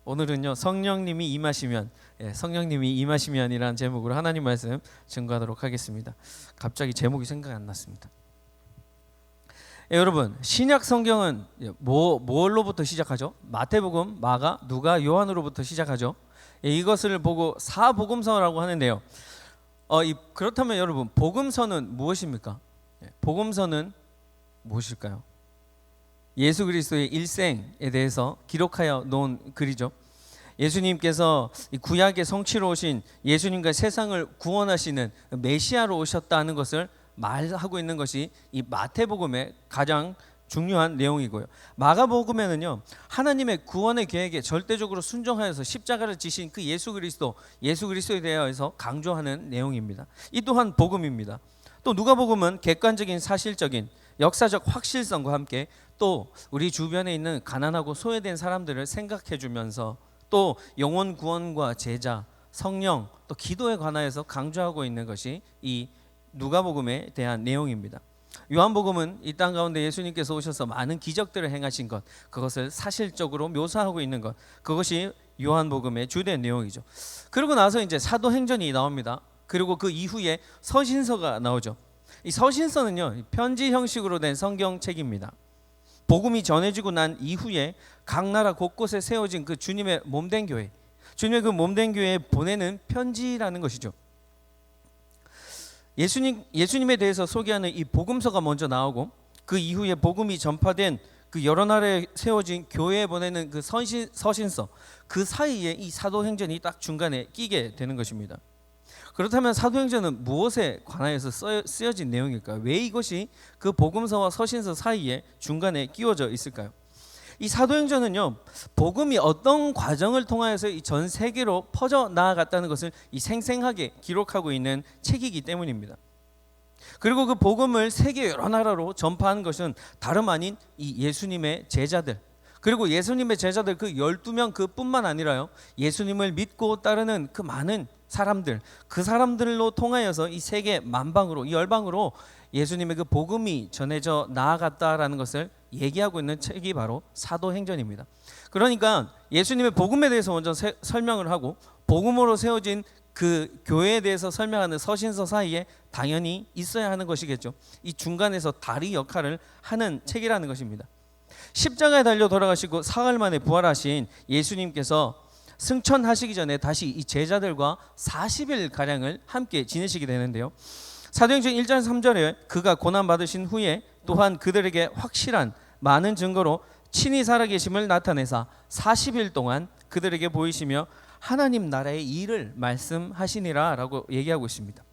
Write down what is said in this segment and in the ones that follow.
오늘은요 성령님이 임하시면, 성령님이 임하시면이라는 제목으로 하나님 말씀 증거하도록 하겠습니다. 갑자기 제목이 생각이 안 났습니다. 여러분, 신약 성경은 뭘로부터 시작하죠? 마태복음, 마가, 누가, 요한으로부터 시작하죠. 이것을 보고 사복음서라고 하는데요. 그렇다면 여러분, 복음서는 무엇입니까? 복음서는 무엇일까요? 예수 그리스도의 일생에 대해서 기록하여 놓은 글이죠. 예수님께서 구약의 성취로 오신 예수님과 세상을 구원하시는 메시아로 오셨다는 것을 말하고 있는 것이 이 마태복음의 가장 중요한 내용이고요. 마가복음에는요, 하나님의 구원의 계획에 절대적으로 순종하여서 십자가를 지신 그 예수 그리스도에 대해서 강조하는 내용입니다. 이 또한 복음입니다. 또 누가복음은 객관적인 사실적인 역사적 확실성과 함께 또 우리 주변에 있는 가난하고 소외된 사람들을 생각해 주면서 또 영혼 구원과 제자, 성령, 또 기도에 관하여서 강조하고 있는 것이 이 누가복음에 대한 내용입니다. 요한복음은 이 땅 가운데 예수님께서 오셔서 많은 기적들을 행하신 것, 그것을 사실적으로 묘사하고 있는 것, 그것이 요한복음의 주된 내용이죠. 그리고 나서 이제 사도행전이 나옵니다. 그리고 그 이후에 서신서가 나오죠. 이 서신서는요, 편지 형식으로 된 성경책입니다. 복음이 전해지고 난 이후에 각 나라 곳곳에 세워진 그 주님의 몸된 교회, 주님의 그 몸된 교회에 보내는 편지라는 것이죠. 예수님에 대해서 소개하는 이 복음서가 먼저 나오고 그 이후에 복음이 전파된 그 여러 나라에 세워진 교회에 보내는 그 서신서, 그 사이에 이 사도행전이 딱 중간에 끼게 되는 것입니다. 그렇다면 사도행전은 무엇에 관하여서 쓰여진 내용일까요? 왜 이것이 그 복음서와 서신서 사이에 중간에 끼워져 있을까요? 이 사도행전은요, 복음이 어떤 과정을 통하여서 이 전 세계로 퍼져 나아갔다는 것을 이 생생하게 기록하고 있는 책이기 때문입니다. 그리고 그 복음을 세계 여러 나라로 전파한 것은 다름 아닌 이 예수님의 제자들, 그리고 예수님의 제자들 그 12명 그뿐만 아니라요, 예수님을 믿고 따르는 그 많은 사람들, 그 사람들로 통하여서 이 세계 만방으로, 이 열방으로 예수님의 그 복음이 전해져 나아갔다라는 것을 얘기하고 있는 책이 바로 사도행전입니다. 그러니까 예수님의 복음에 대해서 먼저 설명을 하고 복음으로 세워진 그 교회에 대해서 설명하는 서신서 사이에 당연히 있어야 하는 것이겠죠. 이 중간에서 다리 역할을 하는 책이라는 것입니다. 십자가에 달려 돌아가시고 사흘 만에 부활하신 예수님께서 승천하시기 전에 다시 이 제자들과 40일 가량을 함께 지내시게 되는데요. 사도행전 1장 3절에 그가 고난받으신 후에 또한 그들에게 확실한 많은 증거로 친히 살아계심을 나타내사 40일 동안 그들에게 보이시며 하나님 나라의 일을 말씀하시니라 라고 얘기하고 있습니다.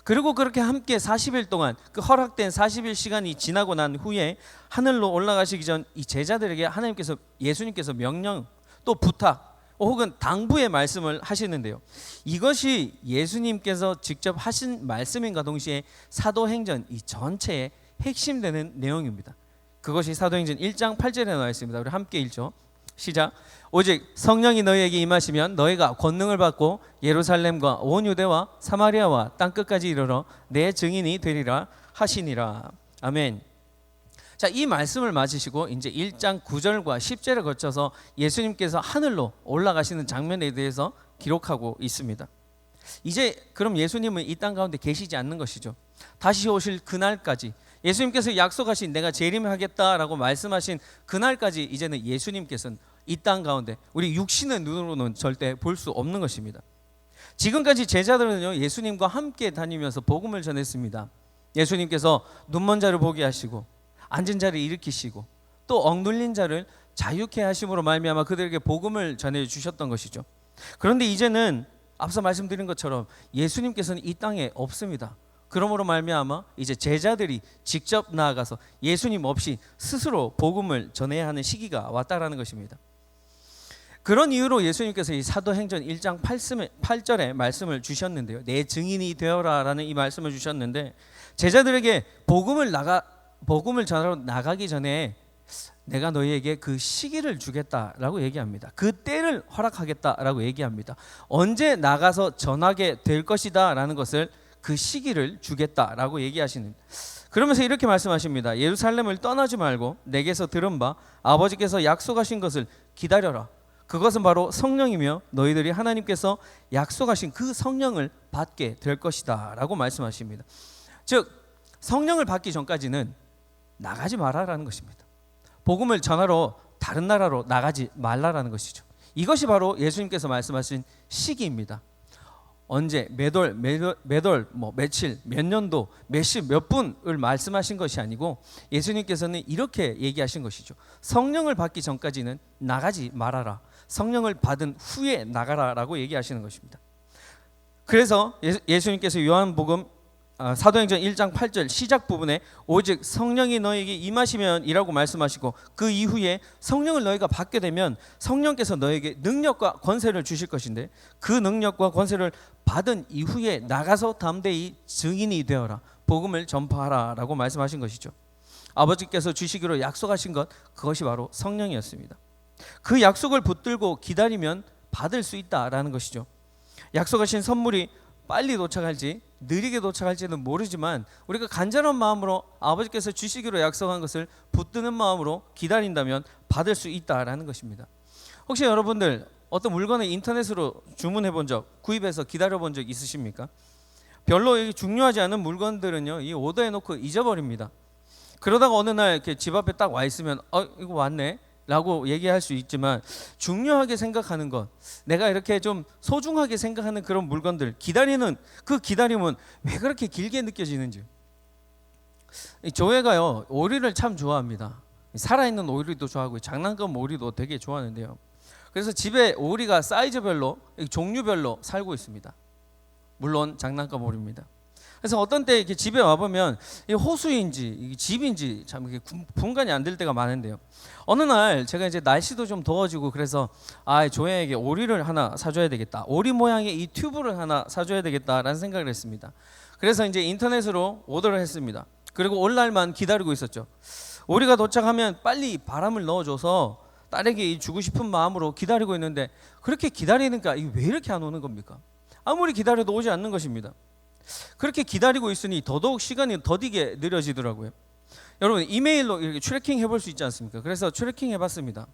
그리고 그렇게 함께 40일 동안 그 허락된 40일 시간이 지나고 난 후에 하늘로 올라가시기 전 이 제자들에게 하나님께서, 예수님께서 명령 또 부탁 혹은 당부의 말씀을 하시는데요. 이것이 예수님께서 직접 하신 말씀인가 동시에 사도행전 이 전체의 핵심되는 내용입니다. 그것이 사도행전 1장 8절에 나와 있습니다. 우리 함께 읽죠. 시작. 오직 성령이 너희에게 임하시면 너희가 권능을 받고 예루살렘과 온 유대와 사마리아와 땅끝까지 이르러 내 증인이 되리라 하시니라. 아멘. 자, 이 말씀을 맞으시고 이제 1장 9절과 10절에 거쳐서 예수님께서 하늘로 올라가시는 장면에 대해서 기록하고 있습니다. 이제 그럼 예수님은 이 땅 가운데 계시지 않는 것이죠. 다시 오실 그날까지, 예수님께서 약속하신 내가 재림하겠다라고 말씀하신 그날까지 이제는 예수님께서는 이 땅 가운데 우리 육신의 눈으로는 절대 볼 수 없는 것입니다. 지금까지 제자들은요, 예수님과 함께 다니면서 복음을 전했습니다. 예수님께서 눈먼 자를 보게 하시고 앉은 자를 일으키시고 또 억눌린 자를 자유케 하심으로 말미암아 그들에게 복음을 전해 주셨던 것이죠. 그런데 이제는 앞서 말씀드린 것처럼 예수님께서는 이 땅에 없습니다. 그러므로 말미암아 이제 제자들이 직접 나아가서 예수님 없이 스스로 복음을 전해야 하는 시기가 왔다라는 것입니다. 그런 이유로 예수님께서 이 사도행전 1장 8절에 말씀을 주셨는데요. 내 증인이 되어라 라는 이 말씀을 주셨는데, 제자들에게 복음을 전하러 나가기 전에 내가 너희에게 그 시기를 주겠다라고 얘기합니다. 그 때를 허락하겠다라고 얘기합니다. 언제 나가서 전하게 될 것이다 라는 것을, 그 시기를 주겠다라고 얘기하시는, 그러면서 이렇게 말씀하십니다. 예루살렘을 떠나지 말고 내게서 들은 바 아버지께서 약속하신 것을 기다려라. 그것은 바로 성령이며 너희들이 하나님께서 약속하신 그 성령을 받게 될 것이다 라고 말씀하십니다. 즉 성령을 받기 전까지는 나가지 말아라는 것입니다. 복음을 전하러 다른 나라로 나가지 말라라는 것이죠. 이것이 바로 예수님께서 말씀하신 시기입니다. 언제, 몇 월, 며칠, 몇 년도, 몇 시, 몇 분을 말씀하신 것이 아니고 예수님께서는 이렇게 얘기하신 것이죠. 성령을 받기 전까지는 나가지 말아라. 성령을 받은 후에 나가라라고 얘기하시는 것입니다. 그래서 예수님께서 요한복음 사도행전 1장 8절 시작 부분에 오직 성령이 너에게 임하시면 이라고 말씀하시고 그 이후에 성령을 너희가 받게 되면 성령께서 너에게 능력과 권세를 주실 것인데 그 능력과 권세를 받은 이후에 나가서 담대히 증인이 되어라. 복음을 전파하라 라고 말씀하신 것이죠. 아버지께서 주시기로 약속하신 것, 그것이 바로 성령이었습니다. 그 약속을 붙들고 기다리면 받을 수 있다라는 것이죠. 약속하신 선물이 빨리 도착할지 느리게 도착할지는 모르지만 우리가 간절한 마음으로 아버지께서 주시기로 약속한 것을 붙드는 마음으로 기다린다면 받을 수 있다라는 것입니다. 혹시 여러분들 어떤 물건을 인터넷으로 주문해 본 적, 구입해서 기다려 본 적 있으십니까? 별로 중요하지 않은 물건들은요, 이 오더해 놓고 잊어버립니다. 그러다가 어느 날 이렇게 집 앞에 딱 와 있으면 이거 왔네 라고 얘기할 수 있지만 중요하게 생각하는 것, 내가 이렇게 좀 소중하게 생각하는 그런 물건들, 기다리는 그 기다림은 왜 그렇게 길게 느껴지는지. 조회가요 오리를 참 좋아합니다. 살아있는 오리도 좋아하고 장난감 오리도 되게 좋아하는데요. 그래서 집에 오리가 사이즈별로 종류별로 살고 있습니다. 물론 장난감 오리입니다. 그래서 어떤 때 이렇게 집에 와보면 호수인지 집인지 참 이렇게 분간이 안 될 때가 많은데요. 어느 날 제가 이제 날씨도 좀 더워지고 그래서 조야에게 오리를 하나 사줘야 되겠다. 오리 모양의 이 튜브를 하나 사줘야 되겠다라는 생각을 했습니다. 그래서 이제 인터넷으로 오더를 했습니다. 그리고 올 날만 기다리고 있었죠. 오리가 도착하면 빨리 바람을 넣어줘서 딸에게 주고 싶은 마음으로 기다리고 있는데 그렇게 기다리니까 왜 이렇게 안 오는 겁니까? 아무리 기다려도 오지 않는 것입니다. 그렇게 기다리고 있으니 더더욱 시간이 더디게 느려지더라고요. 여러분 이메일로 이렇게 트래킹 해볼 수 있지 않습니까? 그래서 트래킹 해봤습니다.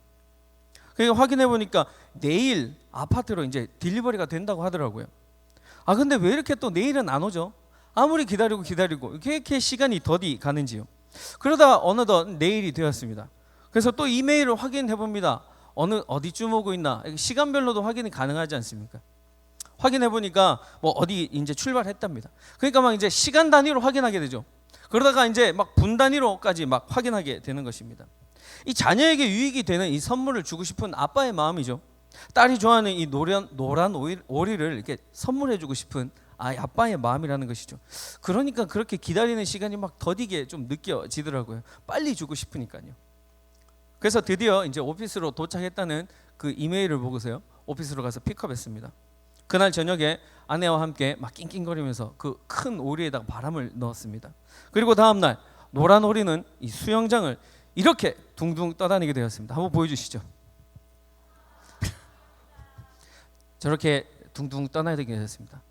그러니까 확인해 보니까 내일 아파트로 이제 딜리버리가 된다고 하더라고요. 근데 왜 이렇게 또 내일은 안 오죠? 아무리 기다리고 이렇게 시간이 더디 가는지요. 그러다 어느덧 내일이 되었습니다. 그래서 또 이메일을 확인해 봅니다. 어디쯤 오고 있나? 시간별로도 확인이 가능하지 않습니까? 확인해 보니까 어디 이제 출발했답니다. 그러니까 막 이제 시간 단위로 확인하게 되죠. 그러다가 이제 막 분 단위로까지 막 확인하게 되는 것입니다. 이 자녀에게 유익이 되는 이 선물을 주고 싶은 아빠의 마음이죠. 딸이 좋아하는 이 노란 오리를 이렇게 선물해 주고 싶은 아빠의 마음이라는 것이죠. 그러니까 그렇게 기다리는 시간이 막 더디게 좀 느껴지더라고요. 빨리 주고 싶으니까요. 그래서 드디어 이제 오피스로 도착했다는 그 이메일을 보고서요, 오피스로 가서 픽업했습니다. 그날 저녁에 아내와 함께 막 낑낑거리면서 그 큰 오리에다가 바람을 넣었습니다. 그리고 다음 날 노란 오리는 이 수영장을 이렇게 둥둥 떠다니게 되었습니다. 한번 보여주시죠. 저렇게 둥둥 떠나게 되었습니다.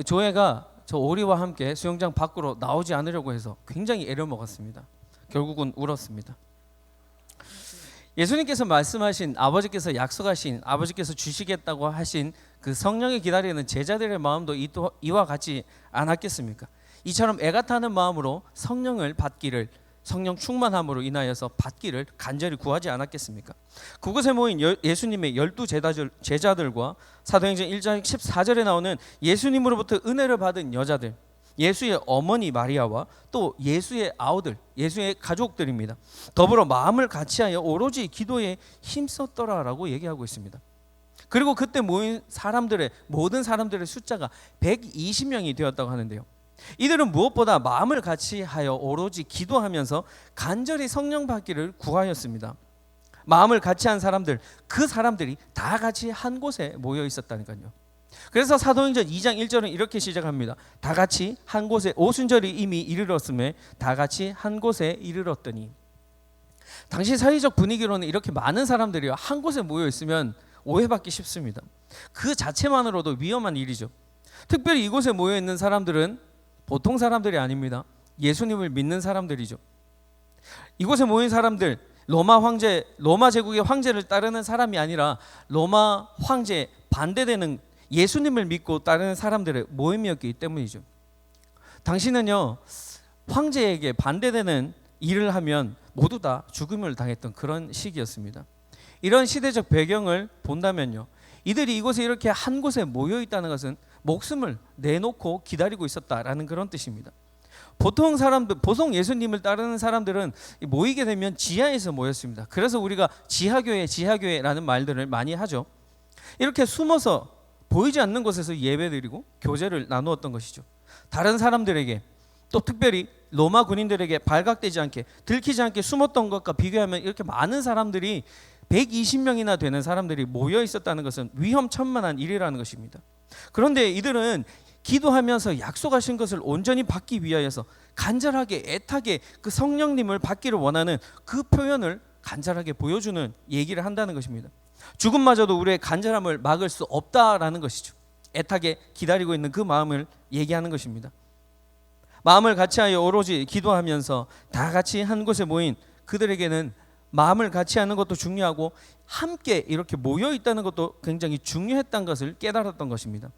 조회가 저 오리와 함께 수영장 밖으로 나오지 않으려고 해서 굉장히 애를 먹었습니다. 결국은 울었습니다. 예수님께서 말씀하신, 아버지께서 약속하신, 아버지께서 주시겠다고 하신 그 성령이 기다리는 제자들의 마음도 이와 같지 않았겠습니까? 이처럼 애가 타는 마음으로 성령을 받기를, 성령 충만함으로 인하여서 받기를 간절히 구하지 않았겠습니까? 그곳에 모인 예수님의 12 제자들과 사도행전 1장 14절에 나오는 예수님으로부터 은혜를 받은 여자들, 예수의 어머니 마리아와 또 예수의 아우들, 예수의 가족들입니다. 더불어 마음을 같이하여 오로지 기도에 힘썼더라라고 얘기하고 있습니다. 그리고 그때 모인 모든 사람들의 숫자가 120명이 되었다고 하는데요. 이들은 무엇보다 마음을 같이하여 오로지 기도하면서 간절히 성령 받기를 구하였습니다. 마음을 같이한 사람들, 그 사람들이 다 같이 한 곳에 모여 있었다니까요. 그래서 사도행전 2장 1절은 이렇게 시작합니다. 다 같이 한 곳에, 오순절이 이미 이르렀음에 다 같이 한 곳에 이르렀더니. 당시 사회적 분위기로는 이렇게 많은 사람들이 한 곳에 모여 있으면 오해받기 쉽습니다. 그 자체만으로도 위험한 일이죠. 특별히 이곳에 모여 있는 사람들은 보통 사람들이 아닙니다. 예수님을 믿는 사람들이죠. 이곳에 모인 사람들, 로마 제국의 황제를 따르는 사람이 아니라 로마 황제에 반대되는 예수님을 믿고 따르는 사람들의 모임이었기 때문이죠. 당시는요, 황제에게 반대되는 일을 하면 모두 다 죽음을 당했던 그런 시기였습니다. 이런 시대적 배경을 본다면요, 이들이 이곳에 이렇게 한 곳에 모여 있다는 것은 목숨을 내놓고 기다리고 있었다라는 그런 뜻입니다. 보통 예수님을 따르는 사람들은 모이게 되면 지하에서 모였습니다. 그래서 우리가 지하교회라는 말들을 많이 하죠. 이렇게 숨어서 보이지 않는 곳에서 예배드리고 교제를 나누었던 것이죠. 다른 사람들에게, 또 특별히 로마 군인들에게 발각되지 않게, 들키지 않게 숨었던 것과 비교하면 이렇게 많은 사람들이 120명이나 되는 사람들이 모여 있었다는 것은 위험천만한 일이라는 것입니다. 그런데 이들은 기도하면서 약속하신 것을 온전히 받기 위하여서 간절하게 애타게 그 성령님을 받기를 원하는 그 표현을 간절하게 보여주는 얘기를 한다는 것입니다. 죽음마저도 우리의 간절함을 막을 수 없다라는 것이죠. 애타게 기다리고 있는 그 마음을 얘기하는 것입니다. 마음을 같이하여 오로지 기도하면서 다 같이 한 곳에 모인 그들에게는 마음을 같이 하는 것도 중요하고 함께 이렇게 모여 있다는 것도 굉장히 중요했던 것을 깨달았던 것입니다.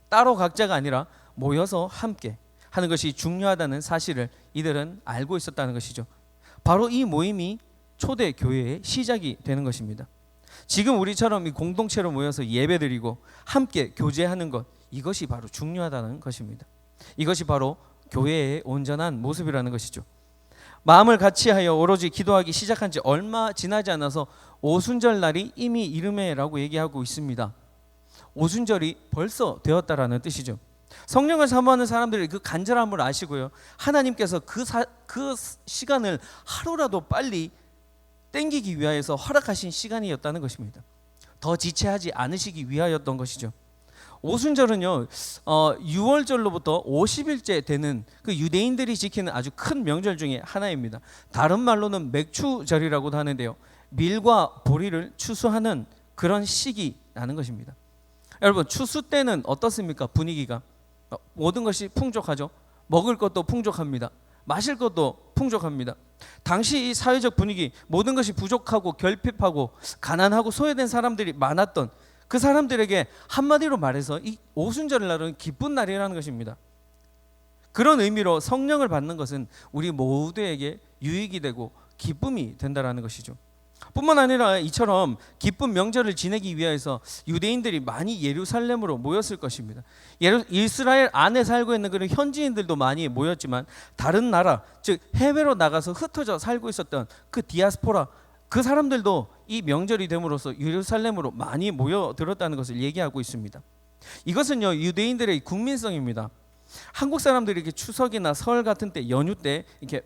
따로 각자가 아니라 모여서 함께 하는 것이 중요하다는 사실을 이들은 알고 있었다는 것이죠. 바로 이 모임이 초대 교회의 시작이 되는 것입니다. 지금 우리처럼 이 공동체로 모여서 예배드리고 함께 교제하는 것, 이것이 바로 중요하다는 것입니다. 이것이 바로 교회의 온전한 모습이라는 것이죠. 마음을 같이하여 오로지 기도하기 시작한 지 얼마 지나지 않아서 오순절 날이 이미 이르매라고 얘기하고 있습니다. 오순절이 벌써 되었다라는 뜻이죠. 성령을 사모하는 사람들이 그 간절함을 아시고요, 하나님께서 그 시간을 하루라도 빨리 땡기기 위하여서 허락하신 시간이었다는 것입니다. 더 지체하지 않으시기 위하였던 것이죠. 오순절은요, 6월절로부터 50일째 되는 그 유대인들이 지키는 아주 큰 명절 중에 하나입니다. 다른 말로는 맥추절이라고도 하는데요, 밀과 보리를 추수하는 그런 시기라는 것입니다. 여러분, 추수 때는 어떻습니까? 분위기가 모든 것이 풍족하죠. 먹을 것도 풍족합니다. 마실 것도 풍족합니다. 당시 이 사회적 분위기, 모든 것이 부족하고 결핍하고 가난하고 소외된 사람들이 많았던 그 사람들에게 한마디로 말해서 이 오순절 날은 기쁜 날이라는 것입니다. 그런 의미로 성령을 받는 것은 우리 모두에게 유익이 되고 기쁨이 된다라는 것이죠. 뿐만 아니라 이처럼 기쁜 명절을 지내기 위해서 유대인들이 많이 예루살렘으로 모였을 것입니다. 이스라엘 안에 살고 있는 그런 현지인들도 많이 모였지만 다른 나라, 즉 해외로 나가서 흩어져 살고 있었던 그 디아스포라, 그 사람들도 이 명절이 됨으로써 예루살렘으로 많이 모여들었다는 것을 얘기하고 있습니다. 이것은요, 유대인들의 국민성입니다. 한국 사람들이 이렇게 추석이나 설 같은 때, 연휴 때 이렇게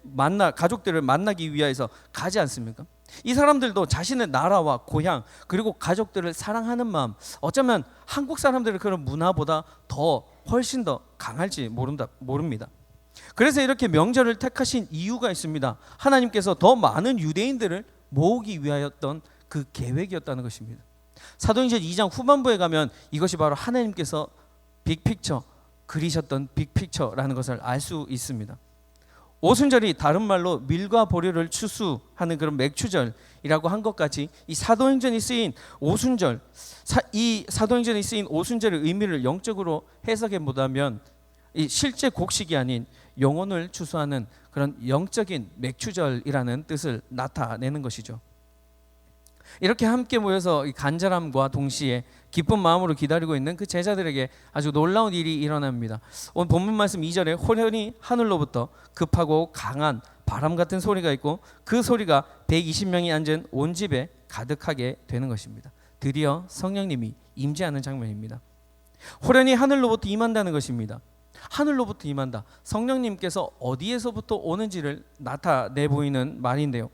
가족들을 만나기 위해서 가지 않습니까? 이 사람들도 자신의 나라와 고향 그리고 가족들을 사랑하는 마음, 어쩌면 한국 사람들의 그런 문화보다 훨씬 더 강할지 모릅니다. 그래서 이렇게 명절을 택하신 이유가 있습니다. 하나님께서 더 많은 유대인들을 모으기 위하였던 그 계획이었다는 것입니다. 사도행전 2장 후반부에 가면 이것이 바로 하나님께서 빅픽처 그리셨던 빅픽처라는 것을 알 수 있습니다. 오순절이 다른 말로 밀과 보리를 추수하는 그런 맥추절이라고 한 것 같이 이 사도행전이 쓰인 오순절, 이 사도행전이 쓰인 오순절의 의미를 영적으로 해석해 보자면 이 실제 곡식이 아닌 영혼을 추수하는 그런 영적인 맥추절이라는 뜻을 나타내는 것이죠. 이렇게 함께 모여서 간절함과 동시에 기쁜 마음으로 기다리고 있는 그 제자들에게 아주 놀라운 일이 일어납니다. 오늘 본문 말씀 2절에 호련히 하늘로부터 급하고 강한 바람 같은 소리가 있고 그 소리가 120명이 앉은 온 집에 가득하게 되는 것입니다. 드디어 성령님이 임재하는 장면입니다. 호련히 하늘로부터 임한다는 것입니다. 하늘로부터 임한다. 성령님께서 어디에서부터 오는지를 나타내 보이는 말인데요,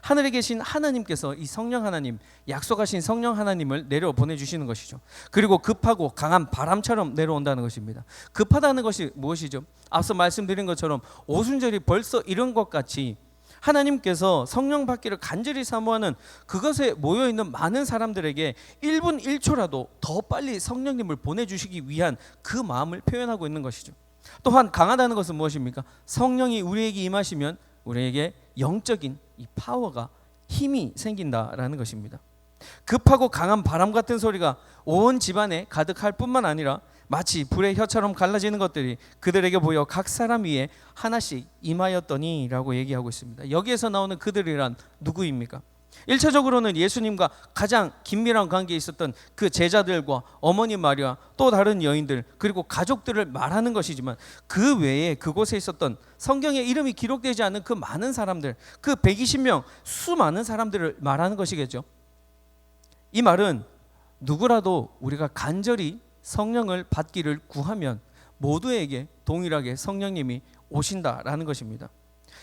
하늘에 계신 하나님께서 이 성령 하나님, 약속하신 성령 하나님을 내려 보내주시는 것이죠. 그리고 급하고 강한 바람처럼 내려온다는 것입니다. 급하다는 것이 무엇이죠? 앞서 말씀드린 것처럼 오순절이 벌써 이런 것 같이 하나님께서 성령 받기를 간절히 사모하는 그것에 모여있는 많은 사람들에게 1분 1초라도 더 빨리 성령님을 보내주시기 위한 그 마음을 표현하고 있는 것이죠. 또한 강하다는 것은 무엇입니까? 성령이 우리에게 임하시면 우리에게 영적인 이 파워가, 힘이 생긴다라는 것입니다. 급하고 강한 바람 같은 소리가 온 집안에 가득할 뿐만 아니라 마치 불의 혀처럼 갈라지는 것들이 그들에게 보여 각 사람 위에 하나씩 임하였더니 라고 얘기하고 있습니다. 여기에서 나오는 그들이란 누구입니까? 1차적으로는 예수님과 가장 긴밀한 관계에 있었던 그 제자들과 어머니 마리아, 또 다른 여인들, 그리고 가족들을 말하는 것이지만 그 외에 그곳에 있었던 성경에 이름이 기록되지 않은 그 많은 사람들, 그 120명 수많은 사람들을 말하는 것이겠죠. 이 말은 누구라도 우리가 간절히 성령을 받기를 구하면 모두에게 동일하게 성령님이 오신다라는 것입니다.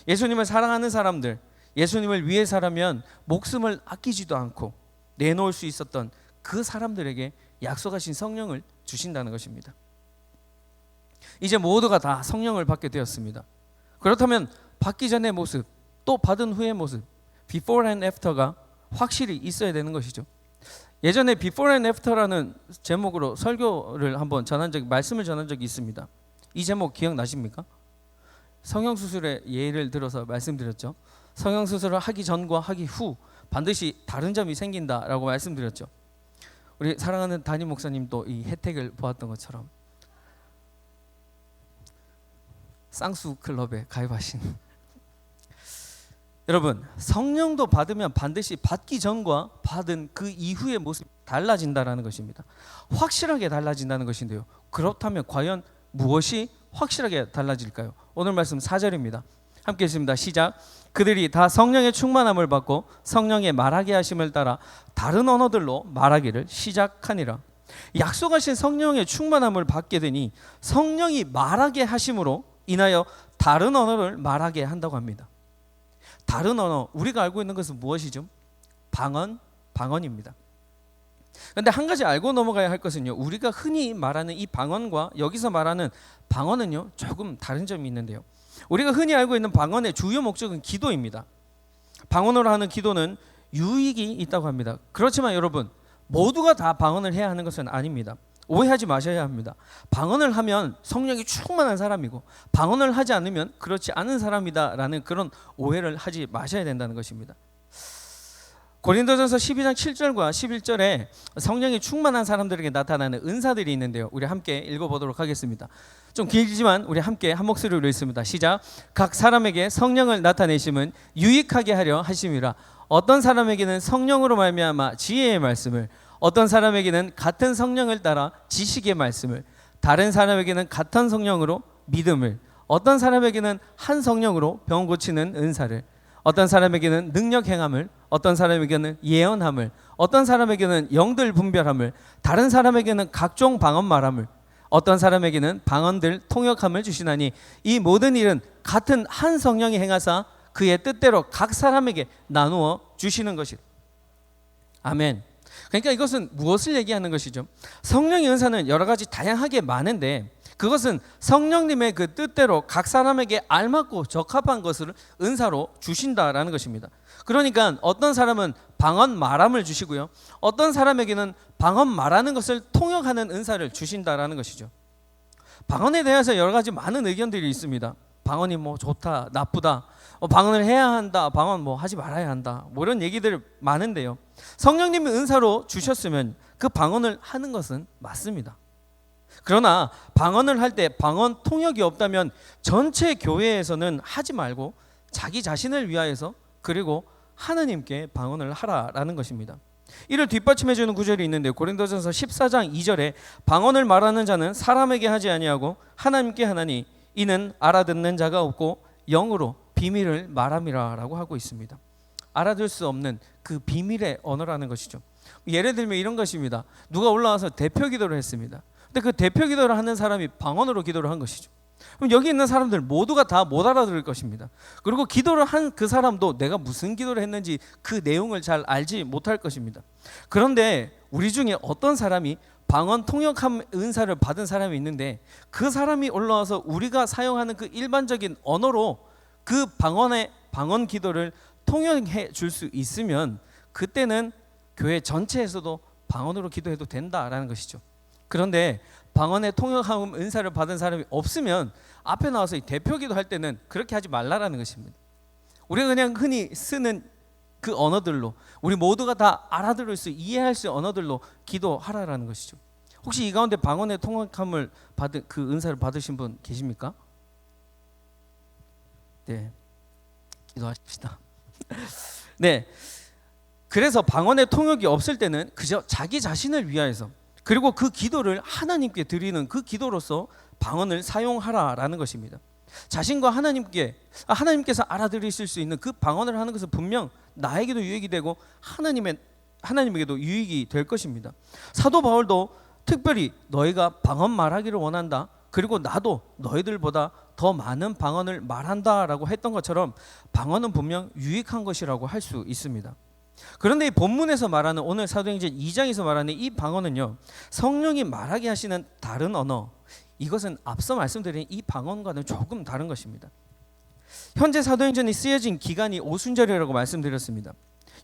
예수님을 사랑하는 사람들, 예수님을 위해 살면 목숨을 아끼지도 않고 내놓을 수 있었던 그 사람들에게 약속하신 성령을 주신다는 것입니다. 이제 모두가 다 성령을 받게 되었습니다. 그렇다면 받기 전의 모습, 또 받은 후의 모습, before and after가 확실히 있어야 되는 것이죠. 예전에 Before and After라는 제목으로 설교를 한번 말씀을 전한 적이 있습니다. 이 제목 기억나십니까? 성형수술의 예를 들어서 말씀드렸죠. 성형수술을 하기 전과 하기 후 반드시 다른 점이 생긴다라고 말씀드렸죠. 우리 사랑하는 담임 목사님도 이 혜택을 보았던 것처럼 쌍수 클럽에 가입하신 여러분, 성령도 받으면 반드시 받기 전과 받은 그 이후의 모습이 달라진다는 것입니다. 확실하게 달라진다는 것인데요, 그렇다면 과연 무엇이 확실하게 달라질까요? 오늘 말씀 4절입니다. 함께 읽습니다. 시작. 그들이 다 성령의 충만함을 받고 성령의 말하게 하심을 따라 다른 언어들로 말하기를 시작하니라. 약속하신 성령의 충만함을 받게 되니 성령이 말하게 하심으로 인하여 다른 언어를 말하게 한다고 합니다. 다른 언어, 우리가 알고 있는 것은 무엇이죠? 방언입니다. 그런데 한 가지 알고 넘어가야 할 것은요, 우리가 흔히 말하는 이 방언과 여기서 말하는 방언은요 조금 다른 점이 있는데요, 우리가 흔히 알고 있는 방언의 주요 목적은 기도입니다. 방언으로 하는 기도는 유익이 있다고 합니다. 그렇지만 여러분, 모두가 다 방언을 해야 하는 것은 아닙니다. 오해하지 마셔야 합니다. 방언을 하면 성령이 충만한 사람이고 방언을 하지 않으면 그렇지 않은 사람이다라는 그런 오해를 하지 마셔야 된다는 것입니다. 고린도전서 12장 7절과 11절에 성령이 충만한 사람들에게 나타나는 은사들이 있는데요, 우리 함께 읽어보도록 하겠습니다. 좀 길지만 우리 함께 한 목소리로 읽습니다. 시작. 각 사람에게 성령을 나타내심은 유익하게 하려 하심이라. 어떤 사람에게는 성령으로 말미암아 지혜의 말씀을, 어떤 사람에게는 같은 성령을 따라 지식의 말씀을, 다른 사람에게는 같은 성령으로 믿음을, 어떤 사람에게는 한 성령으로 병 고치는 은사를, 어떤 사람에게는 능력 행함을, 어떤 사람에게는 예언함을, 어떤 사람에게는 영들 분별함을, 다른 사람에게는 각종 방언 말함을, 어떤 사람에게는 방언들 통역함을 주시나니 이 모든 일은 같은 한 성령이 행하사 그의 뜻대로 각 사람에게 나누어 주시는 것이라. 아멘. 그러니까 이것은 무엇을 얘기하는 것이죠? 성령의 은사는 여러 가지 다양하게 많은데 그것은 성령님의 그 뜻대로 각 사람에게 알맞고 적합한 것을 은사로 주신다라는 것입니다. 그러니까 어떤 사람은 방언 말함을 주시고요, 어떤 사람에게는 방언 말하는 것을 통역하는 은사를 주신다라는 것이죠. 방언에 대해서 여러 가지 많은 의견들이 있습니다. 방언이 뭐 좋다, 나쁘다, 방언을 해야 한다, 방언 뭐 하지 말아야 한다, 뭐 이런 얘기들 많은데요, 성령님이 은사로 주셨으면 그 방언을 하는 것은 맞습니다. 그러나 방언을 할 때 방언 통역이 없다면 전체 교회에서는 하지 말고 자기 자신을 위하여서 그리고 하나님께 방언을 하라라는 것입니다. 이를 뒷받침해 주는 구절이 있는데 고린도전서 14장 2절에 방언을 말하는 자는 사람에게 하지 아니하고 하나님께 하나니 이는 알아듣는 자가 없고 영으로 비밀을 말함이라라고 하고 있습니다. 알아들 수 없는 그 비밀의 언어라는 것이죠. 예를 들면 이런 것입니다. 누가 올라와서 대표 기도를 했습니다. 근데 그 대표 기도를 하는 사람이 방언으로 기도를 한 것이죠. 그럼 여기 있는 사람들 모두가 다 못 알아들을 것입니다. 그리고 기도를 한 그 사람도 내가 무슨 기도를 했는지 그 내용을 잘 알지 못할 것입니다. 그런데 우리 중에 어떤 사람이 방언 통역함 은사를 받은 사람이 있는데 그 사람이 올라와서 우리가 사용하는 그 일반적인 언어로 그 방언 기도를 통역해 줄 수 있으면 그때는 교회 전체에서도 방언으로 기도해도 된다라는 것이죠. 그런데 방언의 통역함 은사를 받은 사람이 없으면 앞에 나와서 대표 기도할 때는 그렇게 하지 말라라는 것입니다. 우리가 그냥 흔히 쓰는 그 언어들로, 우리 모두가 다 알아들을 수, 이해할 수 있는 언어들로 기도하라라는 것이죠. 혹시 이 가운데 방언의 통역함을 받은 그 은사를 받으신 분 계십니까? 네, 기도하십시다. 네, 그래서 방언의 통역이 없을 때는 그저 자기 자신을 위하여서, 그리고 그 기도를 하나님께 드리는 그 기도로서 방언을 사용하라라는 것입니다. 자신과 하나님께서 알아들으실 수 있는 그 방언을 하는 것은 분명 나에게도 유익이 되고 하나님에게도 유익이 될 것입니다. 사도 바울도 특별히 너희가 방언 말하기를 원한다, 그리고 나도 너희들보다 더 많은 방언을 말한다라고 했던 것처럼 방언은 분명 유익한 것이라고 할 수 있습니다. 그런데 이 본문에서 말하는, 오늘 사도행전 2장에서 말하는 이 방언은요, 성령이 말하게 하시는 다른 언어, 이것은 앞서 말씀드린 이 방언과는 조금 다른 것입니다. 현재 사도행전이 쓰여진 기간이 오순절이라고 말씀드렸습니다.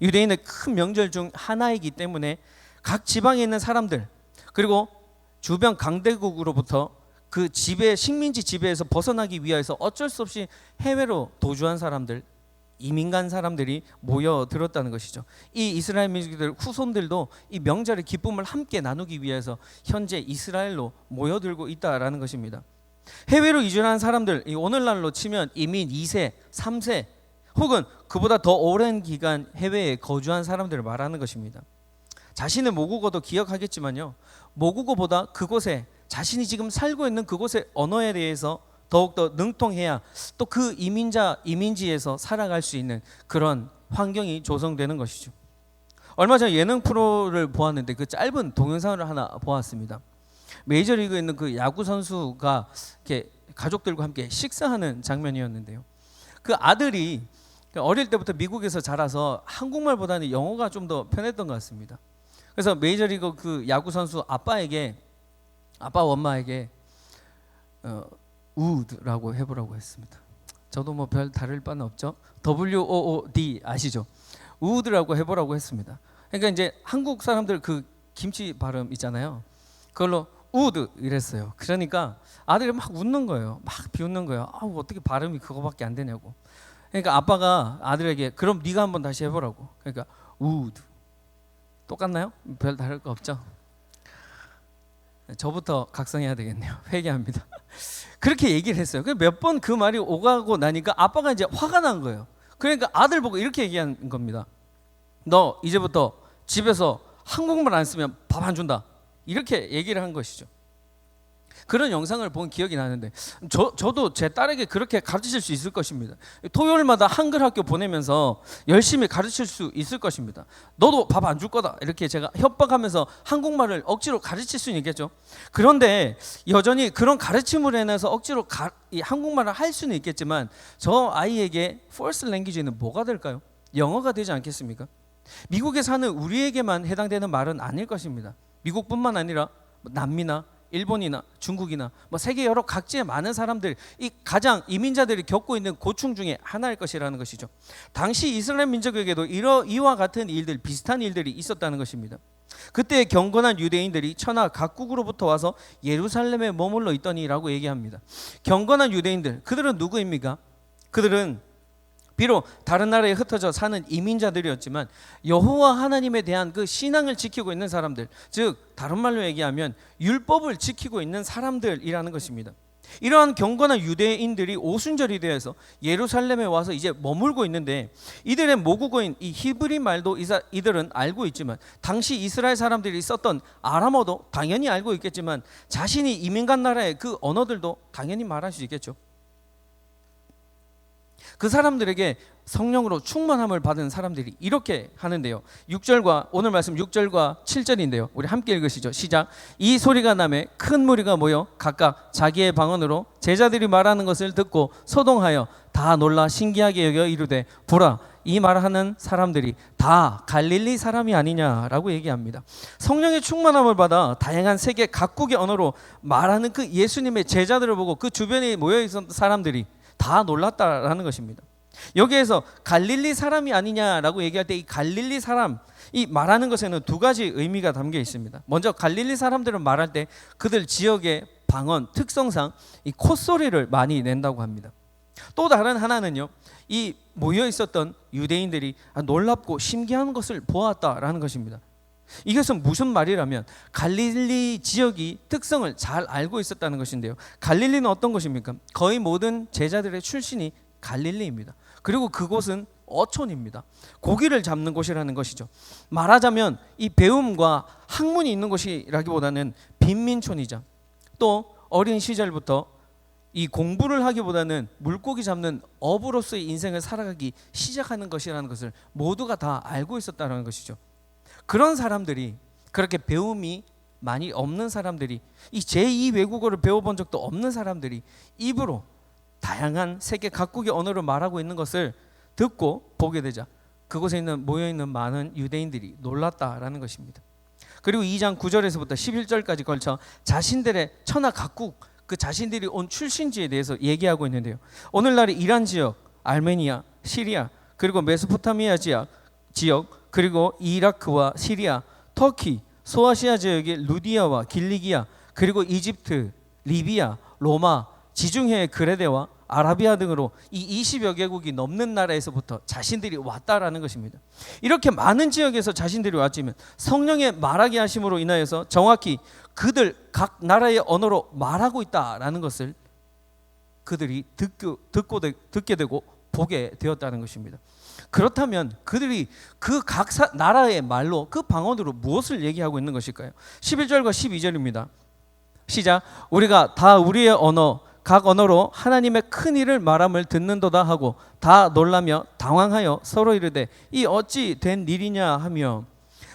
유대인의 큰 명절 중 하나이기 때문에 각 지방에 있는 사람들, 그리고 주변 강대국으로부터 그 식민지 지배에서 벗어나기 위해서 어쩔 수 없이 해외로 도주한 사람들, 이민 간 사람들이 모여들었다는 것이죠. 이 이스라엘 민족들 후손들도 이 명절의 기쁨을 함께 나누기 위해서 현재 이스라엘로 모여들고 있다라는 것입니다. 해외로 이주한 사람들, 이 오늘날로 치면 이민 2세, 3세 혹은 그보다 더 오랜 기간 해외에 거주한 사람들을 말하는 것입니다. 자신의 모국어도 기억하겠지만요, 모국어보다 그곳에 자신이 지금 살고 있는 그곳의 언어에 대해서 더욱더 능통해야 또 그 이민지에서 살아갈 수 있는 그런 환경이 조성되는 것이죠. 얼마 전 예능 프로를 보았는데 그 짧은 동영상을 하나 보았습니다. 메이저리그에 있는 그 야구 선수가 이렇게 가족들과 함께 식사하는 장면이었는데요. 그 아들이 어릴 때부터 미국에서 자라서 한국말보다는 영어가 좀 더 편했던 것 같습니다. 그래서 메이저리그 그 야구 선수 아빠와 엄마에게 wood라고 해보라고 했습니다. 저도 뭐 별 다를 바는 없죠. WOOD 아시죠? wood라고 해보라고 했습니다. 그러니까 이제 한국 사람들 그 김치 발음 있잖아요. 그걸로 wood 이랬어요. 그러니까 아들이 막 웃는 거예요. 막 비웃는 거예요. 어떻게 발음이 그거밖에 안 되냐고. 그러니까 아빠가 아들에게 그럼 네가 한번 다시 해보라고. 그러니까 wood. 똑같나요? 별 다를 거 없죠? 저부터 각성해야 되겠네요. 회개합니다. 그렇게 얘기를 했어요. 몇 번 그 말이 오가고 나니까 아빠가 이제 화가 난 거예요. 그러니까 아들 보고 이렇게 얘기한 겁니다. 너 이제부터 집에서 한국말 안 쓰면 밥 안 준다. 이렇게 얘기를 한 것이죠. 그런 영상을 본 기억이 나는데 저도 제 딸에게 그렇게 가르칠 수 있을 것입니다. 토요일마다 한글 학교 보내면서 열심히 가르칠 수 있을 것입니다. 너도 밥 안 줄 거다 이렇게 제가 협박하면서 한국말을 억지로 가르칠 수는 있겠죠. 그런데 여전히 그런 가르침으로 인해서 억지로 이 한국말을 할 수는 있겠지만 저 아이에게 first language는 뭐가 될까요? 영어가 되지 않겠습니까? 미국에 사는 우리에게만 해당되는 말은 아닐 것입니다. 미국뿐만 아니라 남미나 일본이나 중국이나 세계 여러 각지의 많은 사람들, 이 가장 이민자들이 겪고 있는 고충 중에 하나일 것이라는 것이죠. 당시 이스라엘 민족에게도 이와 같은 일들, 비슷한 일들이 있었다는 것입니다. 그때 경건한 유대인들이 천하 각국으로부터 와서 예루살렘에 머물러 있더니라고 얘기합니다. 경건한 유대인들, 그들은 누구입니까? 그들은 비록 다른 나라에 흩어져 사는 이민자들이었지만 여호와 하나님에 대한 그 신앙을 지키고 있는 사람들, 즉 다른 말로 얘기하면 율법을 지키고 있는 사람들이라는 것입니다. 이러한 경건한 유대인들이 오순절이 되어서 예루살렘에 와서 이제 머물고 있는데 이들의 모국어인 이 히브리 말도 이들은 알고 있지만 당시 이스라엘 사람들이 썼던 아람어도 당연히 알고 있겠지만 자신이 이민 간 나라의 그 언어들도 당연히 말할 수 있겠죠. 그 사람들에게 성령으로 충만함을 받은 사람들이 이렇게 하는데요. 6절과 오늘 말씀 6절과 7절인데요. 우리 함께 읽으시죠. 시작. 이 소리가 나매 큰 무리가 모여 각각 자기의 방언으로 제자들이 말하는 것을 듣고 소동하여 다 놀라 신기하게 여겨 이르되 보라 이 말하는 사람들이 다 갈릴리 사람이 아니냐라고 얘기합니다. 성령의 충만함을 받아 다양한 세계 각국의 언어로 말하는 그 예수님의 제자들을 보고 그 주변에 모여 있었던 사람들이 다 놀랐다라는 것입니다. 여기에서 갈릴리 사람이 아니냐라고 얘기할 때 이 갈릴리 사람, 이 말하는 것에는 두 가지 의미가 담겨 있습니다. 먼저 갈릴리 사람들은 말할 때 그들 지역의 방언 특성상 이 콧소리를 많이 낸다고 합니다. 또 다른 하나는요, 이 모여 있었던 유대인들이 놀랍고 신기한 것을 보았다라는 것입니다. 이것은 무슨 말이라면 갈릴리 지역이 특성을 잘 알고 있었다는 것인데요. 갈릴리는 어떤 것입니까? 거의 모든 제자들의 출신이 갈릴리입니다. 그리고 그곳은 어촌입니다. 고기를 잡는 곳이라는 것이죠. 말하자면 이 배움과 학문이 있는 곳이라기보다는 빈민촌이자 또 어린 시절부터 이 공부를 하기보다는 물고기 잡는 어부로서의 인생을 살아가기 시작하는 것이라는 것을 모두가 다 알고 있었다는 것이죠. 그런 사람들이, 그렇게 배움이 많이 없는 사람들이, 이 제2 외국어를 배워본 적도 없는 사람들이 입으로 다양한 세계 각국의 언어를 말하고 있는 것을 듣고 보게 되자 그곳에 모여있는 많은 유대인들이 놀랐다라는 것입니다. 그리고 2장 9절에서부터 11절까지 걸쳐 자신들의 천하 각국, 그 자신들이 온 출신지에 대해서 얘기하고 있는데요. 오늘날의 이란 지역, 아르메니아, 시리아, 그리고 메소포타미아 지역, 그리고 이라크와 시리아, 터키, 소아시아 지역의 루디아와 길리기아, 그리고 이집트, 리비아, 로마, 지중해의 그레데와 아라비아 등으로 이 20여 개국이 넘는 나라에서부터 자신들이 왔다라는 것입니다. 이렇게 많은 지역에서 자신들이 왔지만 성령의 말하게 하심으로 인하여서 정확히 그들 각 나라의 언어로 말하고 있다라는 것을 그들이 듣게 되고 보게 되었다는 것입니다. 그렇다면 그들이 그 각 나라의 말로, 그 방언으로 무엇을 얘기하고 있는 것일까요? 11절과 12절입니다. 시작. 우리가 다 우리의 언어 각 언어로 하나님의 큰 일을 말함을 듣는도다 하고 다 놀라며 당황하여 서로 이르되 이 어찌 된 일이냐 하며,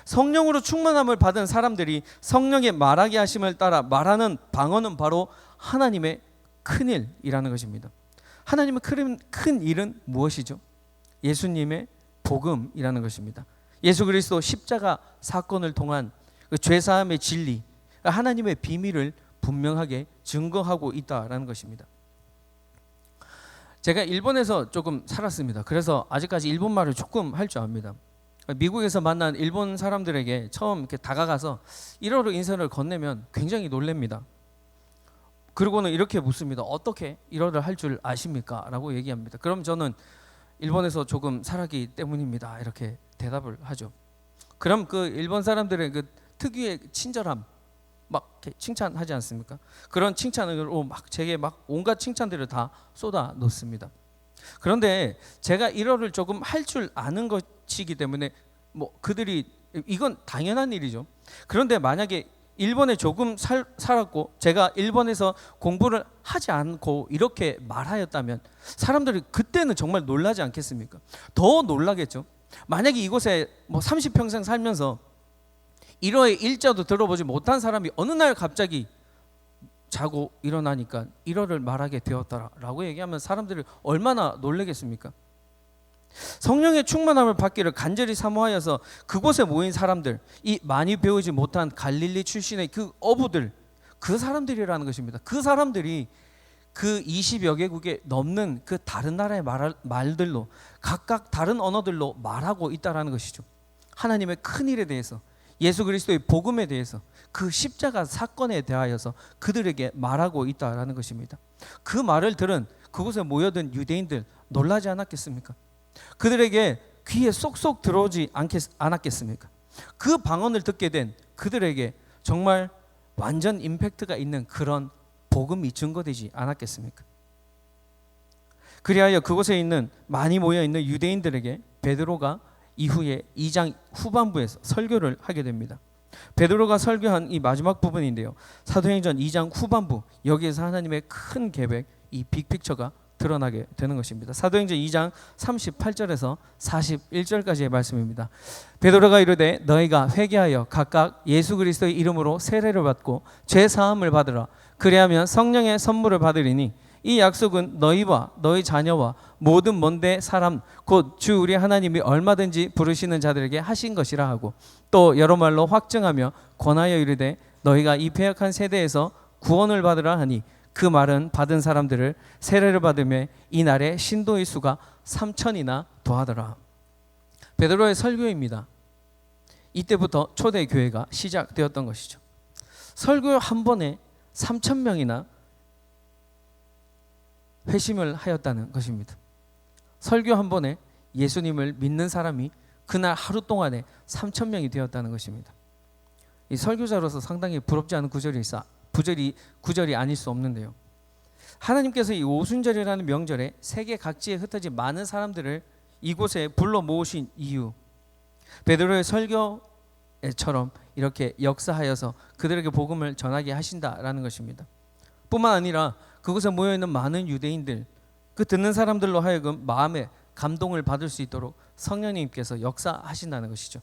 성령으로 충만함을 받은 사람들이 성령의 말하게 하심을 따라 말하는 방언은 바로 하나님의 큰 일이라는 것입니다. 하나님의 큰 일은 무엇이죠? 예수님의 복음이라는 것입니다. 예수 그리스도 십자가 사건을 통한 그 죄사함의 진리, 하나님의 비밀을 분명하게 증거하고 있다라는 것입니다. 제가 일본에서 조금 살았습니다. 그래서 아직까지 일본말을 조금 할 줄 압니다. 미국에서 만난 일본 사람들에게 처음 이렇게 다가가서 일어로 인사를 건네면 굉장히 놀랍니다. 그리고는 이렇게 묻습니다. 어떻게 일어를 할 줄 아십니까? 라고 얘기합니다. 그럼 저는 일본에서 조금 살았기 때문입니다. 이렇게 대답을 하죠. 그럼 그 일본 사람들의 그 특유의 친절함, 막 칭찬하지 않습니까? 그런 칭찬으로 막 제게 막 온갖 칭찬들을 다 쏟아 놓습니다. 그런데 제가 일어를 조금 할 줄 아는 것이기 때문에 뭐 그들이, 이건 당연한 일이죠. 그런데 만약에 일본에 조금 살았고 제가 일본에서 공부를 하지 않고 이렇게 말하였다면 사람들이 그때는 정말 놀라지 않겠습니까? 더 놀라겠죠. 만약에 이곳에 뭐 30평생 살면서 일어의 일자도 들어보지 못한 사람이 어느 날 갑자기 자고 일어나니까 일어를 말하게 되었다라고 얘기하면 사람들이 얼마나 놀라겠습니까? 성령의 충만함을 받기를 간절히 사모하여서 그곳에 모인 사람들, 이 많이 배우지 못한 갈릴리 출신의 그 어부들, 그 사람들이라는 것입니다. 그 사람들이 그 20여 개국에 넘는 그 다른 나라의 말들로, 각각 다른 언어들로 말하고 있다라는 것이죠. 하나님의 큰 일에 대해서, 예수 그리스도의 복음에 대해서, 그 십자가 사건에 대하여서 그들에게 말하고 있다라는 것입니다. 그 말을 들은 그곳에 모여든 유대인들 놀라지 않았겠습니까? 그들에게 귀에 쏙쏙 들어오지 않았겠습니까? 그 방언을 듣게 된 그들에게 정말 완전 임팩트가 있는 그런 복음이 증거되지 않았겠습니까? 그리하여 그곳에 있는 많이 모여있는 유대인들에게 베드로가 이후에 2장 후반부에서 설교를 하게 됩니다. 베드로가 설교한 이 마지막 부분인데요, 사도행전 2장 후반부, 여기에서 하나님의 큰 계획, 이 빅픽처가 드러나게 되는 것입니다. 사도행전 2장 38절에서 41절까지의 말씀입니다. 베드로가 이르되 너희가 회개하여 각각 예수 그리스도의 이름으로 세례를 받고 죄 사함을 받으라. 그리하면 성령의 선물을 받으리니 이 약속은 너희와 너희 자녀와 모든 먼데 사람 곧 주 우리 하나님이 얼마든지 부르시는 자들에게 하신 것이라 하고, 또 여러 말로 확증하며 권하여 이르되 너희가 이 패역한 세대에서 구원을 받으라 하니, 그 말은 받은 사람들을 세례를 받으며 이날의 신도의 수가 3,000이나 더하더라. 베드로의 설교입니다. 이때부터 초대 교회가 시작되었던 것이죠. 설교 한 번에 3,000명이나 회심을 하였다는 것입니다. 설교 한 번에 예수님을 믿는 사람이 그날 하루 동안에 3,000명이 되었다는 것입니다. 이 설교자로서 상당히 부럽지 않은 구절이 아닐 수 없는데요. 하나님께서 이 오순절이라는 명절에 세계 각지에 흩어진 많은 사람들을 이곳에 불러 모으신 이유, 베드로의 설교처럼 이렇게 역사하여서 그들에게 복음을 전하게 하신다라는 것입니다. 뿐만 아니라 그곳에 모여있는 많은 유대인들, 그 듣는 사람들로 하여금 마음에 감동을 받을 수 있도록 성령님께서 역사하신다는 것이죠.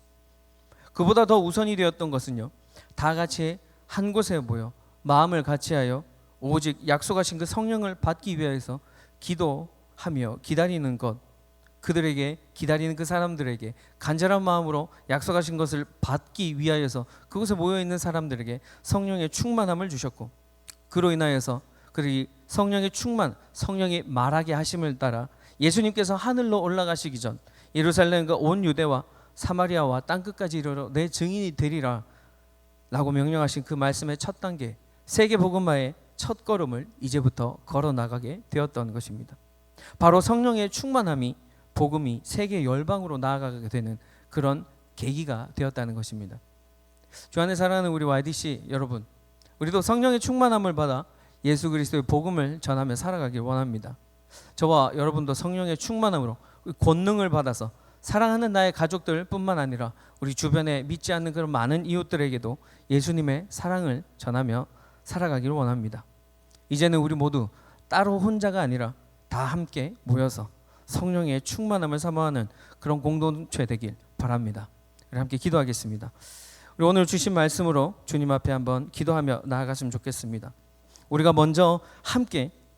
그보다 더 우선이 되었던 것은요, 다 같이 한 곳에 모여 마음을 같이하여 오직 약속하신 그 성령을 받기 위해서 기도하며 기다리는 것, 그들에게 기다리는 그 사람들에게 간절한 마음으로 약속하신 것을 받기 위하여서 그곳에 모여있는 사람들에게 성령의 충만함을 주셨고, 그로 인하여서 그들이 성령의 충만, 성령이 말하게 하심을 따라 예수님께서 하늘로 올라가시기 전 예루살렘과 온 유대와 사마리아와 땅끝까지 이르러 내 증인이 되리라 라고 명령하신 그 말씀의 첫 단계, 세계 복음화의 첫 걸음을 이제부터 걸어 나가게 되었던 것입니다. 바로 성령의 충만함이 복음이 세계 열방으로 나아가게 되는 그런 계기가 되었다는 것입니다. 주 안에 사랑하는 우리 YDC 여러분, 우리도 성령의 충만함을 받아 예수 그리스도의 복음을 전하며 살아가길 원합니다. 저와 여러분도 성령의 충만함으로 권능을 받아서 사랑하는 나의 가족들 뿐만 아니라 우리 주변에 믿지 않는 그런 많은 이웃들에게도 예수님의 사랑을 전하며 살아가기를 원합니다. 이제는 우리 모두 따로 혼자가 아니라 다 함께 모여서 성령의 충만함을 사모하는 그런 공동체 되길 바랍니다. 우리 함께 기도하겠습니다. 우리 오늘 주신 말씀으로 주님 앞에 한번 기도하며 나아갔으면 좋겠습니다. 우리가 먼저 함께